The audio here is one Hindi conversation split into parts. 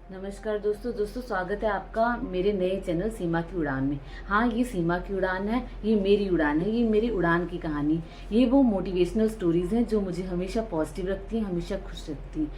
नमस्कार दोस्तों स्वागत है आपका मेरे नए चैनल सीमा की उड़ान में। हाँ, ये सीमा की उड़ान है, ये मेरी उड़ान है, ये मेरी उड़ान की कहानी। ये वो मोटिवेशनल स्टोरीज हैं जो मुझे हमेशा पॉजिटिव रखती हैं, हमेशा खुश रखती हैं।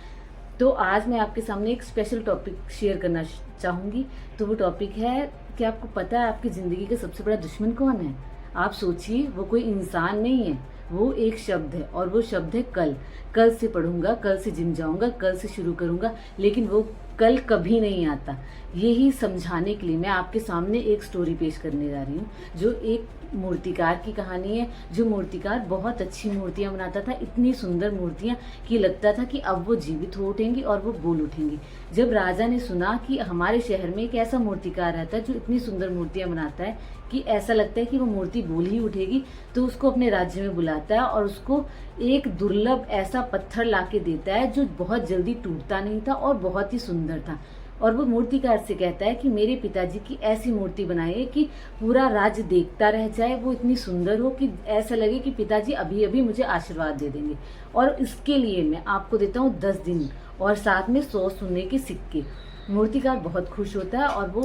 तो आज मैं आपके सामने एक स्पेशल टॉपिक शेयर करना चाहूँगी। तो वो टॉपिक है कि आपको पता है आपकी ज़िंदगी का सबसे बड़ा दुश्मन कौन है? आप सोचिए, वो कोई इंसान नहीं है, वो एक शब्द है और वो शब्द है कल। कल से पढ़ूंगा, कल से जिम जाऊंगा, कल से शुरू करूंगा, लेकिन वो कल कभी नहीं आता। यही समझाने के लिए मैं आपके सामने एक स्टोरी पेश करने जा रही हूँ, जो एक मूर्तिकार की कहानी है। जो मूर्तिकार बहुत अच्छी मूर्तियाँ बनाता था, इतनी सुंदर मूर्तियाँ कि लगता था कि अब वो जीवित हो उठेंगी और वो बोल उठेंगी। जब राजा ने सुना कि हमारे शहर में एक ऐसा मूर्तिकार रहता है जो इतनी सुंदर मूर्तियाँ बनाता है कि ऐसा लगता है कि वो मूर्ति बोल ही उठेगी, तो उसको अपने राज्य में बुलाता है और उसको एक दुर्लभ ऐसा पत्थर लाके देता है जो बहुत जल्दी टूटता नहीं था और बहुत ही सुंदर था। और वो मूर्तिकार से कहता है कि मेरे पिताजी की ऐसी मूर्ति बनाइए कि पूरा राज्य देखता रह जाए, वो इतनी सुंदर हो कि ऐसा लगे कि पिताजी अभी अभी मुझे आशीर्वाद दे देंगे। और इसके लिए मैं आपको देता हूँ 10 दिन और साथ में 100 सोने के सिक्के। मूर्तिकार बहुत खुश होता है और वो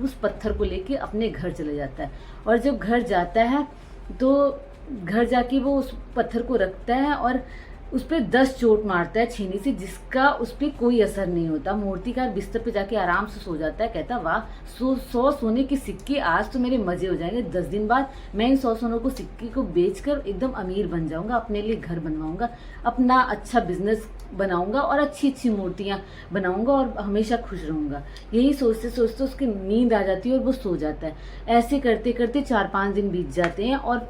उस पत्थर को लेके अपने घर चले जाता है। और जब घर जाता है तो घर जाके वो उस पत्थर को रखता है और उस पर 10 चोट मारता है छीनी से, जिसका उस पर कोई असर नहीं होता। मूर्तिकार बिस्तर पे जाके आराम से सो जाता है। कहता वाह, 100 सोने के सिक्के, आज तो मेरे मजे हो जाएंगे। 10 दिन बाद मैं इन 100 सोनों को सिक्के को बेचकर एकदम अमीर बन जाऊंगा, अपने लिए घर बनवाऊंगा, अपना अच्छा बिजनेस बनाऊंगा और अच्छी अच्छी मूर्तियां बनाऊंगा और हमेशा खुश रहूंगा। यही सोचते सोचते उसकी नींद आ जाती है और वो सो जाता है। ऐसे करते करते 4-5 दिन बीत जाते हैं और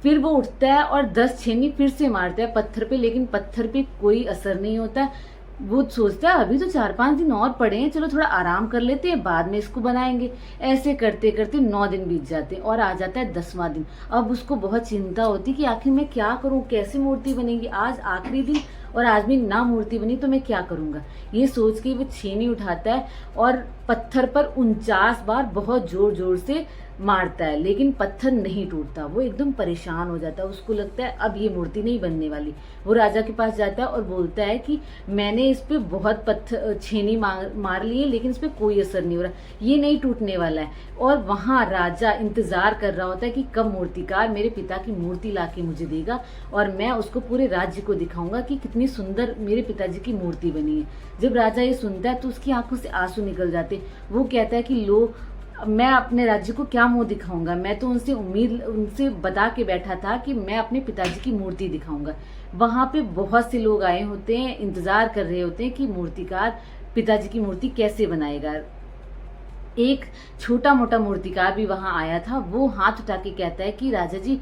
फिर वो उठता है और 10 छेनी फिर से मारता है पत्थर पे, लेकिन पत्थर पे कोई असर नहीं होता है। वो सोचता है अभी तो 4-5 दिन और पड़े हैं, चलो थोड़ा आराम कर लेते हैं, बाद में इसको बनाएंगे। ऐसे करते करते 9 दिन बीत जाते हैं और आ जाता है 10वां दिन। अब उसको बहुत चिंता होती कि आखिर मैं क्या करूं, कैसे मूर्ति बनेगी, आज आखिरी दिन और आज भी ना मूर्ति बनी तो मैं क्या करूंगा। ये सोच के वो छेनी उठाता है और पत्थर पर 49 बार बहुत जोर जोर से मारता है, लेकिन पत्थर नहीं टूटता। वो एकदम परेशान हो जाता है, उसको लगता है अब ये मूर्ति नहीं बनने वाली। वो राजा के पास जाता है और बोलता है कि मैंने इस पे बहुत पत्थर छेनी मार ली है, लेकिन इस पे कोई असर नहीं हो रहा, ये नहीं टूटने वाला है। और वहां राजा इंतजार कर रहा होता है कि कब मूर्तिकार मेरे पिता की मूर्ति लाके मुझे देगा और मैं उसको पूरे राज्य को दिखाऊंगा कि कितनी सुंदर मेरे पिताजी की मूर्ति बनी है। जब राजा ये सुनता है तो उसकी आंखों से आंसू निकल जाते। वो कहता है कि लो, मैं अपने राज्य को क्या मुंह दिखाऊंगा, मैं तो उनसे बता के बैठा था कि मैं अपने पिताजी की मूर्ति दिखाऊंगा। वहां पे बहुत से लोग आए होते हैं, इंतजार कर रहे होते हैं कि मूर्तिकार पिताजी की मूर्ति कैसे बनाएगा। एक छोटा मोटा मूर्तिकार भी वहां आया था। वो हाथ उठा के कहता है कि राजा जी,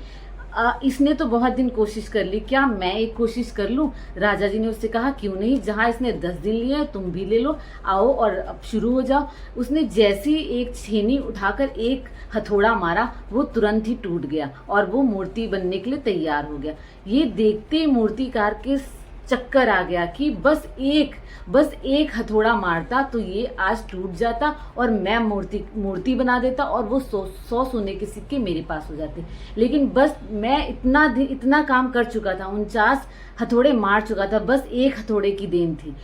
इसने तो बहुत दिन कोशिश कर ली, क्या मैं एक कोशिश कर लूं? राजा जी ने उससे कहा क्यों नहीं, जहां इसने 10 दिन लिए तुम भी ले लो, आओ और अब शुरू हो जाओ। उसने जैसे ही एक छेनी उठाकर एक हथौड़ा मारा, वो तुरंत ही टूट गया और वो मूर्ति बनने के लिए तैयार हो गया। ये देखते ही मूर्तिकार के चक्कर आ गया कि बस एक हथौड़ा मारता तो ये आज टूट जाता और मैं मूर्ति बना देता और वो 100 सोने के सिक्के मेरे पास हो जाते। लेकिन बस मैं इतना काम कर चुका था, 49 हथौड़े मार चुका था, बस एक हथौड़े की देन थी।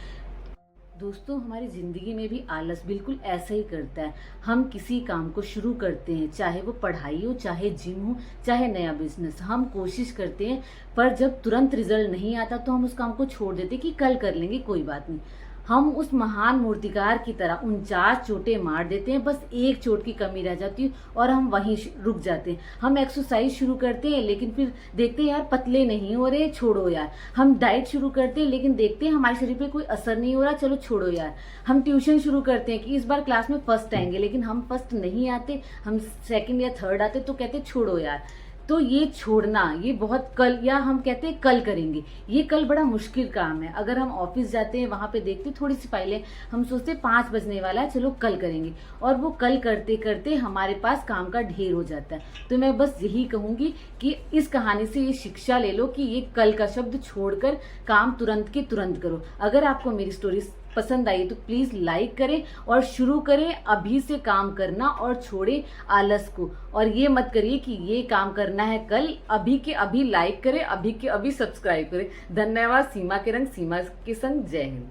दोस्तों, हमारी ज़िंदगी में भी आलस बिल्कुल ऐसा ही करता है। हम किसी काम को शुरू करते हैं, चाहे वो पढ़ाई हो, चाहे जिम हो, चाहे नया बिजनेस, हम कोशिश करते हैं, पर जब तुरंत रिजल्ट नहीं आता तो हम उस काम को छोड़ देते कि कल कर लेंगे, कोई बात नहीं। हम उस महान मूर्तिकार की तरह 49 चोटें मार देते हैं, बस एक चोट की कमी रह जाती है और हम वहीं रुक जाते हैं। हम एक्सरसाइज शुरू करते हैं, लेकिन फिर देखते हैं यार पतले नहीं हो रहे, छोड़ो यार। हम डाइट शुरू करते हैं, लेकिन देखते हैं हमारे शरीर पे कोई असर नहीं हो रहा, चलो छोड़ो यार। हम ट्यूशन शुरू करते हैं कि इस बार क्लास में फर्स्ट आएंगे, लेकिन हम फर्स्ट नहीं आते, हम सेकंड या थर्ड आते, तो कहते छोड़ो यार। तो ये छोड़ना, ये बहुत कल, या हम कहते हैं कल करेंगे, ये कल बड़ा मुश्किल काम है। अगर हम ऑफिस जाते हैं, वहां पे देखते हैं थोड़ी सी फाइलें, हम सोचते 5 बजने वाला है, चलो कल करेंगे, और वो कल करते करते हमारे पास काम का ढेर हो जाता है। तो मैं बस यही कहूंगी कि इस कहानी से ये शिक्षा ले लो कि ये कल का शब्द छोड़कर काम तुरंत के तुरंत करो। अगर आपको मेरी स्टोरी पसंद आई तो प्लीज़ लाइक करें और शुरू करें अभी से काम करना और छोड़ें आलस को। और ये मत करिए कि ये काम करना है कल, अभी के अभी लाइक करें, अभी के अभी सब्सक्राइब करें। धन्यवाद। सीमा के रंग सीमा के संग। जय हिंद।